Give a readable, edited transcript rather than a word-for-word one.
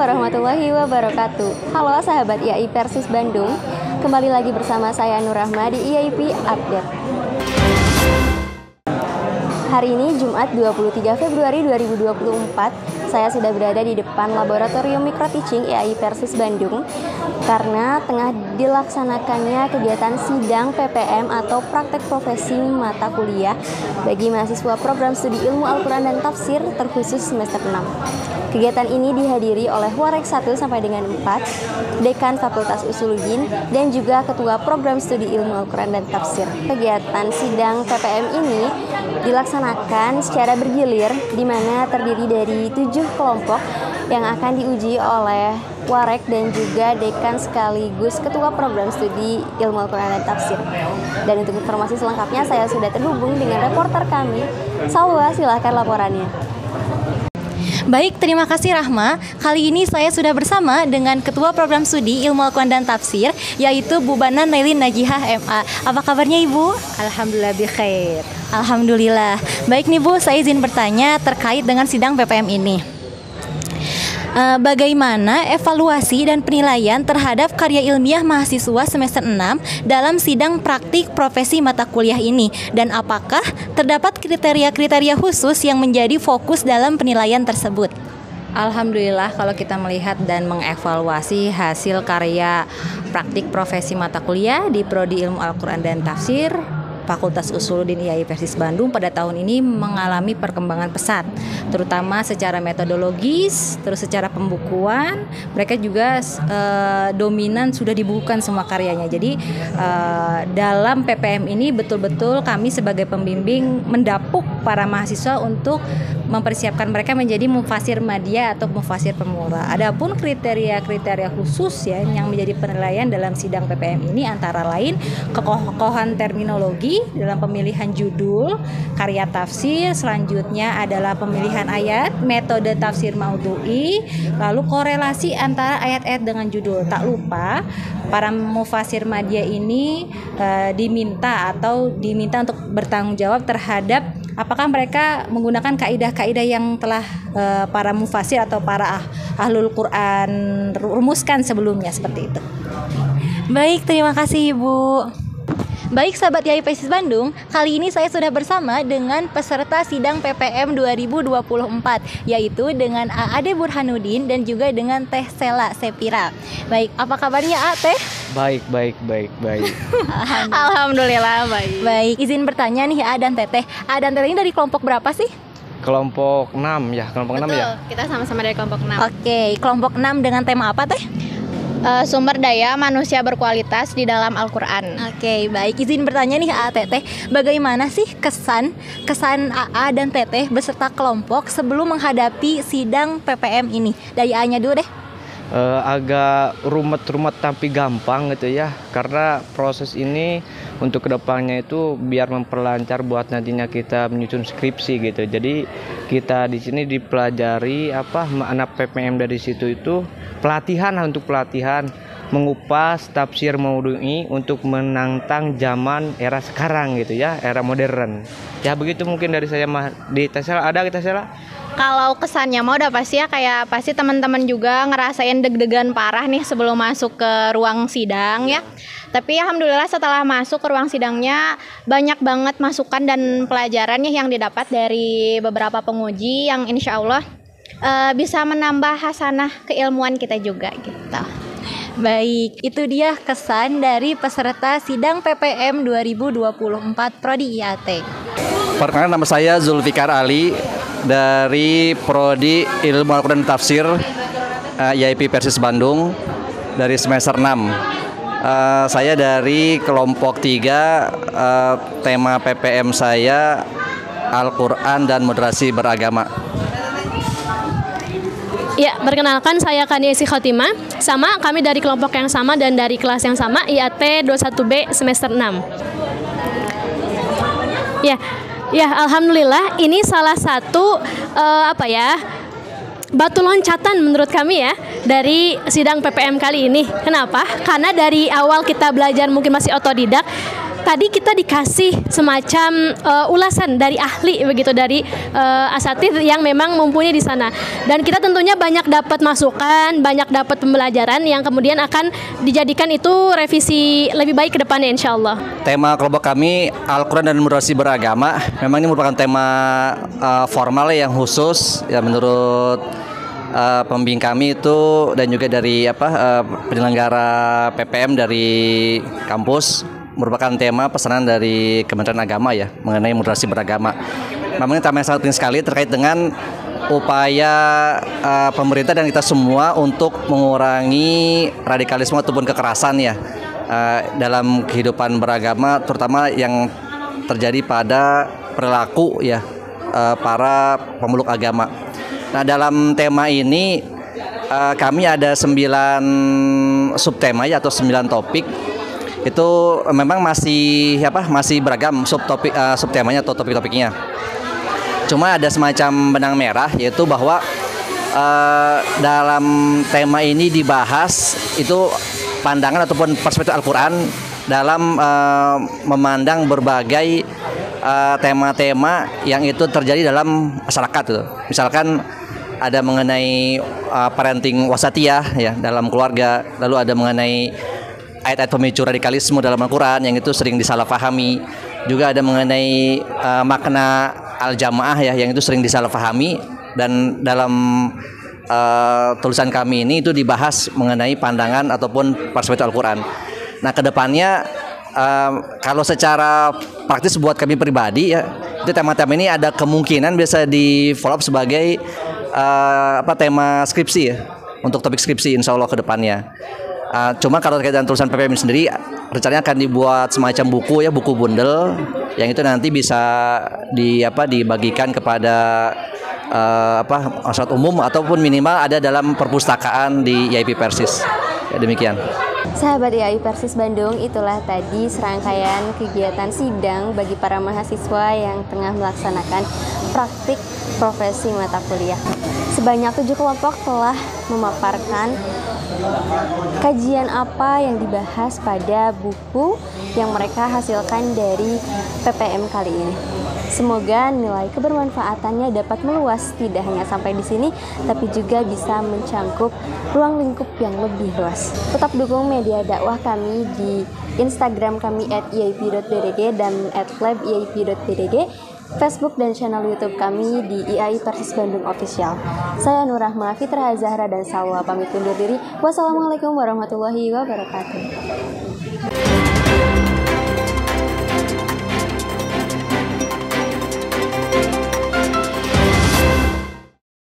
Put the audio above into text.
warahmatullahi wabarakatuh. Halo sahabat IAI Persis Bandung, kembali lagi bersama saya Nur Rahma di IAIP Update. Hari ini Jumat 23 Februari 2024, saya sudah berada di depan Laboratorium Micro Teaching IAI Persis Bandung karena tengah dilaksanakannya kegiatan sidang PPM atau praktek profesi mata kuliah bagi mahasiswa program studi ilmu Al-Quran dan Tafsir terkhusus semester 6. Kegiatan ini dihadiri oleh Warek 1 sampai dengan 4, Dekan Fakultas Usuluddin, dan juga Ketua Program Studi Ilmu Al-Quran dan Tafsir. Kegiatan sidang PPM ini dilaksanakan secara bergilir, di mana terdiri dari 7 kelompok yang akan diuji oleh Warek dan juga Dekan sekaligus Ketua Program Studi Ilmu Al-Quran dan Tafsir. Dan untuk informasi selengkapnya saya sudah terhubung dengan reporter kami, Salwa. Silahkan laporannya. Baik, terima kasih Rahma. Kali ini saya sudah bersama dengan Ketua Program Studi Ilmu Al-Quran dan Tafsir, yaitu Bu Bana Nailin Najihah MA. Apa kabarnya Ibu? Alhamdulillah bikhair. Alhamdulillah. Baik nih Bu, saya izin bertanya terkait dengan sidang PPM ini. Bagaimana evaluasi dan penilaian terhadap karya ilmiah mahasiswa semester 6 dalam sidang praktik profesi mata kuliah ini? Dan apakah terdapat kriteria-kriteria khusus yang menjadi fokus dalam penilaian tersebut? Alhamdulillah, kalau kita melihat dan mengevaluasi hasil karya praktik profesi mata kuliah di Prodi Ilmu Al-Quran dan Tafsir Fakultas Usuluddin IAI Persis Bandung pada tahun ini mengalami perkembangan pesat, terutama secara metodologis, terus secara pembukuan. Mereka juga dominan sudah dibukukan semua karyanya. Jadi dalam PPM ini betul-betul kami sebagai pembimbing mendapuk para mahasiswa untuk mempersiapkan mereka menjadi mufasir madya atau mufasir pemula. Adapun kriteria-kriteria khusus ya yang menjadi penilaian dalam sidang PPM ini antara lain kekokohan terminologi dalam pemilihan judul karya tafsir, selanjutnya adalah pemilihan ayat, metode tafsir maudhu'i, lalu korelasi antara ayat-ayat dengan judul. Tak lupa para mufasir madya ini diminta untuk bertanggung jawab terhadap apakah mereka menggunakan kaidah-kaidah yang telah para mufasir atau para ahlul Quran rumuskan sebelumnya, seperti itu. Baik, terima kasih Ibu. Baik sahabat IAI Persis Bandung, kali ini saya sudah bersama dengan peserta sidang PPM 2024, yaitu dengan Ade Burhanuddin dan juga dengan Teh Sela Sepira. Baik, apa kabarnya Teh? Baik. Alhamdulillah baik. Baik, izin bertanya nih dan Teteh. Dan Teteh ini dari kelompok berapa sih? Kelompok 6 ya, kelompok 6 ya. Kita sama-sama dari kelompok 6. Oke, kelompok 6 dengan tema apa Teh? Sumber daya manusia berkualitas di dalam Al-Quran. Oke, baik. Izin bertanya nih Teteh, bagaimana sih kesan AA dan Teteh beserta kelompok sebelum menghadapi sidang PPM ini? Dari A-nya dulu deh. Agak rumet tapi gampang gitu ya, karena proses ini untuk kedepannya itu biar memperlancar buat nantinya kita menyusun skripsi gitu. Jadi kita di sini dipelajari anak PPM dari situ itu pelatihan mengupas tafsir maudhu'i untuk menantang zaman era sekarang gitu ya, era modern. Ya begitu mungkin dari saya. Di Tesla ada kita Tesla. Kalau kesannya mah udah pasti ya, kayak pasti teman-teman juga ngerasain deg-degan parah nih sebelum masuk ke ruang sidang ya. Tapi alhamdulillah setelah masuk ke ruang sidangnya banyak banget masukan dan pelajarannya yang didapat dari beberapa penguji yang insya Allah bisa menambah hasanah keilmuan kita juga gitu. Baik, itu dia kesan dari peserta sidang PPM 2024 Prodi IAT. Perkenalkan, nama saya Zulfikar Ali dari Prodi Ilmu Al-Quran dan Tafsir IAIP Persis Bandung dari semester 6. Saya dari kelompok 3, tema PPM saya Al-Quran dan Moderasi Beragama. Ya, perkenalkan saya Kaniesi Khotimah. Sama, kami dari kelompok yang sama dan dari kelas yang sama, IAT 21B semester 6. Ya, alhamdulillah ini salah satu batu loncatan menurut kami ya dari sidang PPM kali ini. Kenapa? Karena dari awal kita belajar mungkin masih otodidak, tadi kita dikasih semacam ulasan dari ahli begitu, dari asatidz yang memang mumpuni di sana, dan kita tentunya banyak dapat masukan, banyak dapat pembelajaran yang kemudian akan dijadikan itu revisi lebih baik ke depannya insyaallah. Tema kelompok kami Al-Quran dan Moderasi Beragama. Memang ini merupakan tema formal yang khusus ya menurut pembimbing kami itu, dan juga dari penyelenggara PPM dari kampus, merupakan tema pesanan dari Kementerian Agama ya mengenai moderasi beragama. Memang ini tema yang sangat penting sekali terkait dengan upaya pemerintah dan kita semua untuk mengurangi radikalisme ataupun kekerasan ya dalam kehidupan beragama, terutama yang terjadi pada perilaku ya para pemeluk agama. Nah, dalam tema ini kami ada 9 subtema ya, atau 9 topik. Itu memang masih beragam subtemanya atau topik-topiknya. Cuma ada semacam benang merah, yaitu bahwa dalam tema ini dibahas itu pandangan ataupun perspektif Al-Quran dalam memandang berbagai tema-tema yang itu terjadi dalam masyarakat itu. Misalkan ada mengenai parenting wasatiyah ya dalam keluarga, lalu ada mengenai ayat-ayat pemicu radikalisme dalam Al-Quran yang itu sering disalahpahami, juga ada mengenai makna al-jamaah ya yang itu sering disalahpahami, dan dalam tulisan kami ini itu dibahas mengenai pandangan ataupun perspektif Al-Quran. Nah, kedepannya kalau secara praktis buat kami pribadi ya, itu tema-tema ini ada kemungkinan bisa di follow up sebagai tema skripsi ya, untuk topik skripsi insya Allah ke depannya. Cuma kalau terkait dengan tulisan PPM sendiri, rencananya akan dibuat semacam buku ya, buku bundel yang itu nanti bisa dibagikan kepada masyarakat umum ataupun minimal ada dalam perpustakaan di IAIP Persis. Ya, demikian. Sahabat IAI Persis Bandung, itulah tadi serangkaian kegiatan sidang bagi para mahasiswa yang tengah melaksanakan praktik profesi mata kuliah. Sebanyak 7 kelompok telah memaparkan kajian apa yang dibahas pada buku yang mereka hasilkan dari PPM kali ini. Semoga nilai kebermanfaatannya dapat meluas, tidak hanya sampai di sini, tapi juga bisa mencangkup ruang lingkup yang lebih luas. Tetap dukung media dakwah kami di Instagram kami @iip.bdg dan @labiip.bdg, Facebook dan channel YouTube kami di IAI Persis Bandung Official. Saya Nur Rahma, Fitra Zahra dan Salwa pamit undur diri. Wassalamualaikum warahmatullahi wabarakatuh.